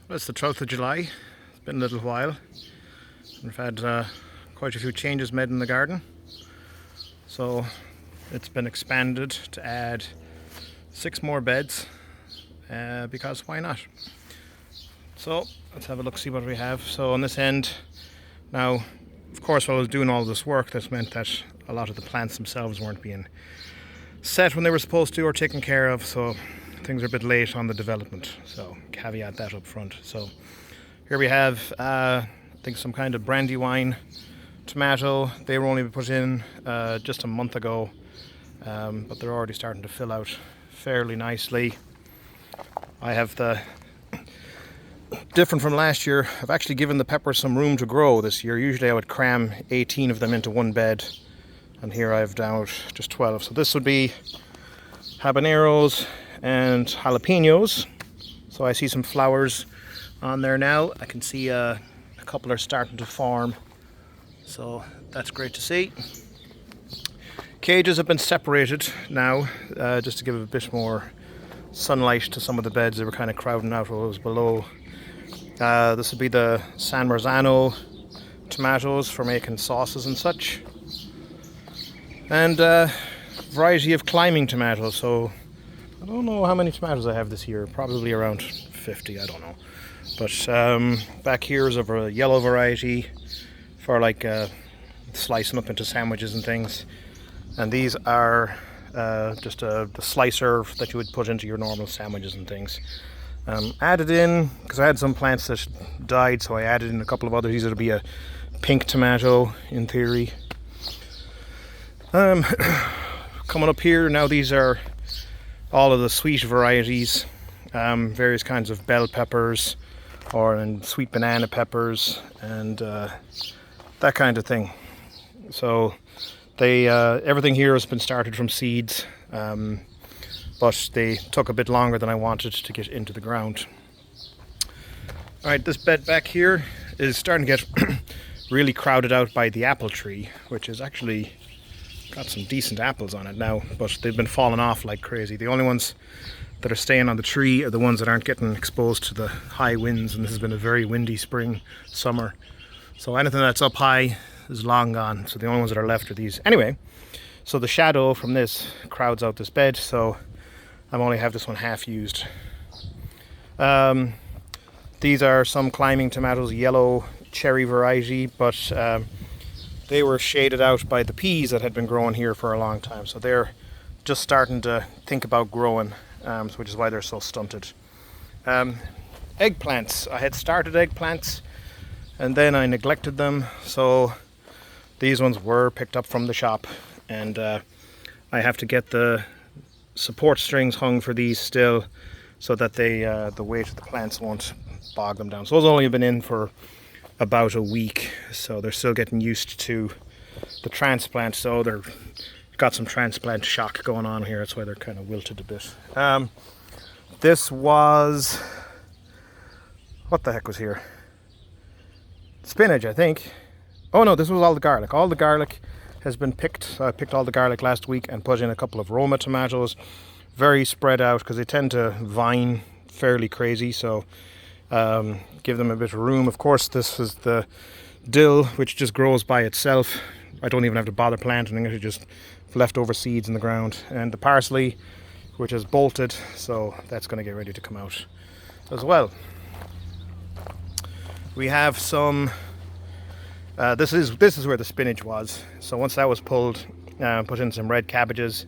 Well, it's the 12th of July. It's been a little while. We've had quite a few changes made in the garden. So it's been expanded to add 6 more beds because why not? So let's have a look, see what we have. So on this end, now, of course, while I was doing all this work, this meant that a lot of the plants themselves weren't being set when they were supposed to or taken care of. So things are a bit late on the development, so caveat that up front. So here we have I think some kind of Brandywine tomato. They were only put in just a month ago, but they're already starting to fill out fairly nicely. I have the different from last year. I've actually given the peppers some room to grow this year. Usually I would cram 18 of them into one bed, and here I've down just 12. So this would be habaneros and jalapenos. So I see some flowers on there now. I can see a couple are starting to form, so that's great to see. Cages have been separated now, just to give a bit more sunlight to some of the beds. They were kind of crowding out what was below. This would be the San Marzano tomatoes for making sauces and such, and variety of climbing tomatoes. So I don't know how many tomatoes I have this year, probably around 50, I don't know. But back here is a yellow variety for like slicing up into sandwiches and things. And these are just the slicer that you would put into your normal sandwiches and things. Added in, because I had some plants that died, so I added in a couple of others. These would be a pink tomato in theory. Coming up here now, these are all of the sweet varieties, various kinds of bell peppers and sweet banana peppers and that kind of thing. So they everything here has been started from seeds, but they took a bit longer than I wanted to get into the ground. Alright, this bed back here is starting to get really crowded out by the apple tree, which is actually got some decent apples on it now, but they've been falling off like crazy. The only ones that are staying on the tree are the ones that aren't getting exposed to the high winds, and this has been a very windy summer. So anything that's up high is long gone, so the only ones that are left are these. Anyway, so the shadow from this crowds out this bed, so I only have this one half used. These are some climbing tomatoes, yellow cherry variety, but they were shaded out by the peas that had been growing here for a long time, so they're just starting to think about growing, which is why they're so stunted. Eggplants. I had started eggplants and then I neglected them, so these ones were picked up from the shop, and I have to get the support strings hung for these still, so that the weight of the plants won't bog them down. So those only have been in for about a week, so they're still getting used to the transplant, so they're got some transplant shock going on here. That's why they're kind of wilted a bit. This was, what the heck was here? Spinach, I think. Oh no, this was all the garlic. All the garlic has been picked. I picked all the garlic last week and put in a couple of Roma tomatoes, very spread out because they tend to vine fairly crazy, so give them a bit of room. Of course, this is the dill, which just grows by itself. I don't even have to bother planting it, just leftover seeds in the ground. And the parsley, which is bolted, so that's going to get ready to come out as well. We have some, this is where the spinach was. So once that was pulled, put in some red cabbages,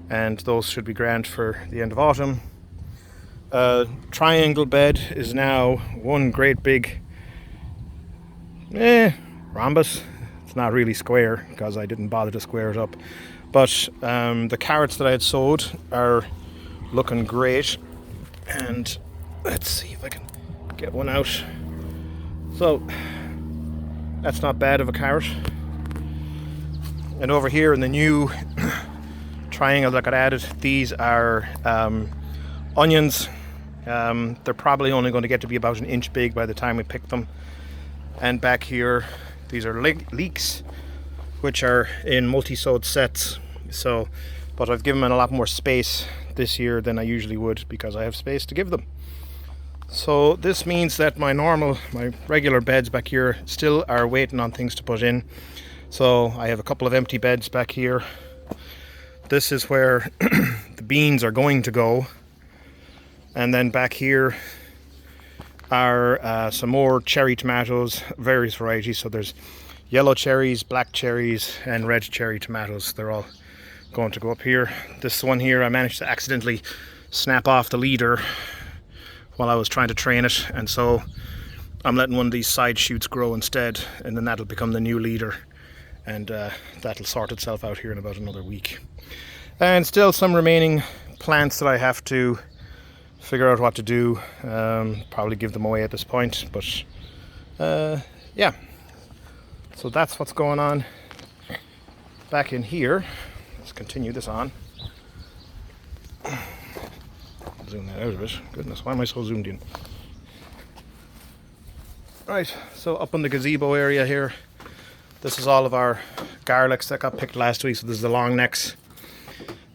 and those should be grand for the end of autumn. Triangle bed is now one great big rhombus. It's not really square because I didn't bother to square it up, but the carrots that I had sowed are looking great, and let's see if I can get one out. So that's not bad of a carrot. And over here in the new triangle that got added, these are onions. They're probably only going to get to be about an inch big by the time we pick them. And back here, these are leeks, which are in multi-sowed sets. So, but I've given them a lot more space this year than I usually would because I have space to give them. So this means that my regular beds back here still are waiting on things to put in. So I have a couple of empty beds back here. This is where the beans are going to go. And then back here are some more cherry tomatoes, various varieties. So there's yellow cherries, black cherries, and red cherry tomatoes. They're all going to go up here. This one here, I managed to accidentally snap off the leader while I was trying to train it, and so I'm letting one of these side shoots grow instead, and then that'll become the new leader, and that'll sort itself out here in about another week. And still some remaining plants that I have to figure out what to do. Probably give them away at this point, but yeah. So that's what's going on back in here. Let's continue this on. Zoom that out of it. Goodness, why am I so zoomed in? Right, so up in the gazebo area here, this is all of our garlics that got picked last week. So this is the long necks,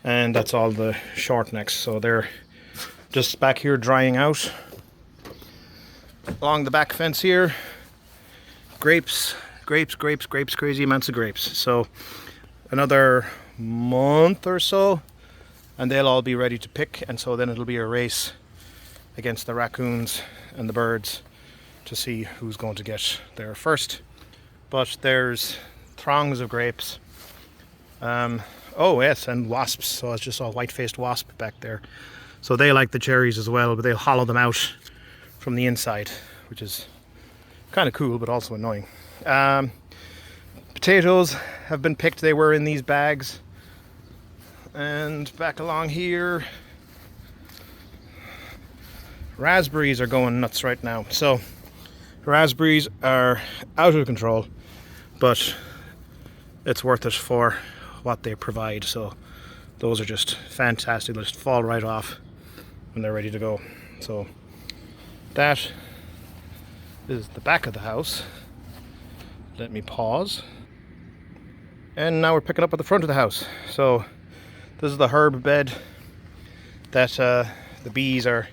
and that's all the short necks. So they're just back here drying out. Along the back fence here, grapes, crazy amounts of grapes. So another month or so and they'll all be ready to pick, and so then it'll be a race against the raccoons and the birds to see who's going to get there first. But there's throngs of grapes. Oh yes, and wasps. So I just saw a white-faced wasp back there. So they like the cherries as well, but they'll hollow them out from the inside, which is kind of cool but also annoying. Potatoes have been picked. They were in these bags. And back along here, raspberries are going nuts right now. So raspberries are out of control, but it's worth it for what they provide. So those are just fantastic. They'll just fall right off when they're ready to go. So that is the back of the house. Let me pause. And now we're picking up at the front of the house. So this is the herb bed that the bees are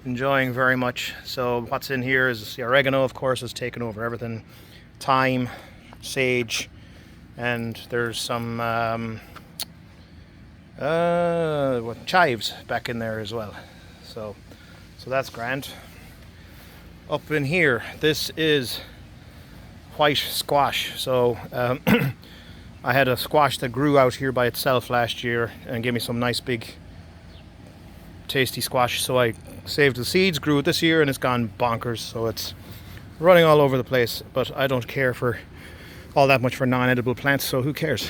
enjoying very much. So what's in here is the oregano, of course, has taken over everything. Thyme, sage, and there's some chives back in there as well. So that's grand. Up in here, this is white squash. So I had a squash that grew out here by itself last year and gave me some nice big tasty squash. So I saved the seeds, grew it this year, and it's gone bonkers. So it's running all over the place, but I don't care for all that much for non-edible plants, so who cares?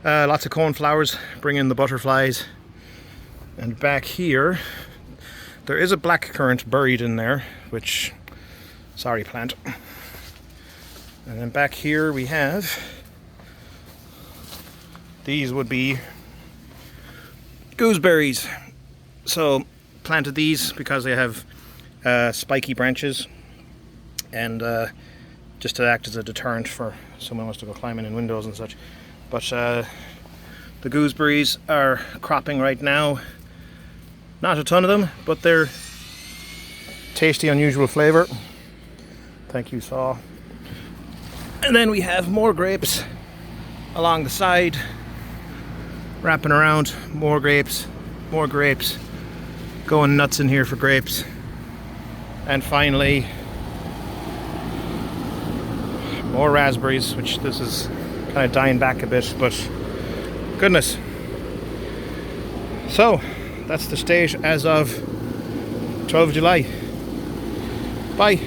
Lots of coneflowers, bring in the butterflies. And back here, there is a blackcurrant buried in there, which, sorry plant. And then back here we have, these would be gooseberries. So planted these because they have spiky branches, and just to act as a deterrent for someone who wants to go climbing in windows and such. But the gooseberries are cropping right now. Not a ton of them, but they're tasty, unusual flavor. Thank you, Saw. And then we have more grapes along the side, wrapping around. More grapes, going nuts in here for grapes. And finally, more raspberries, which this is kind of dying back a bit, but goodness. So that's the state as of 12th of July. Bye.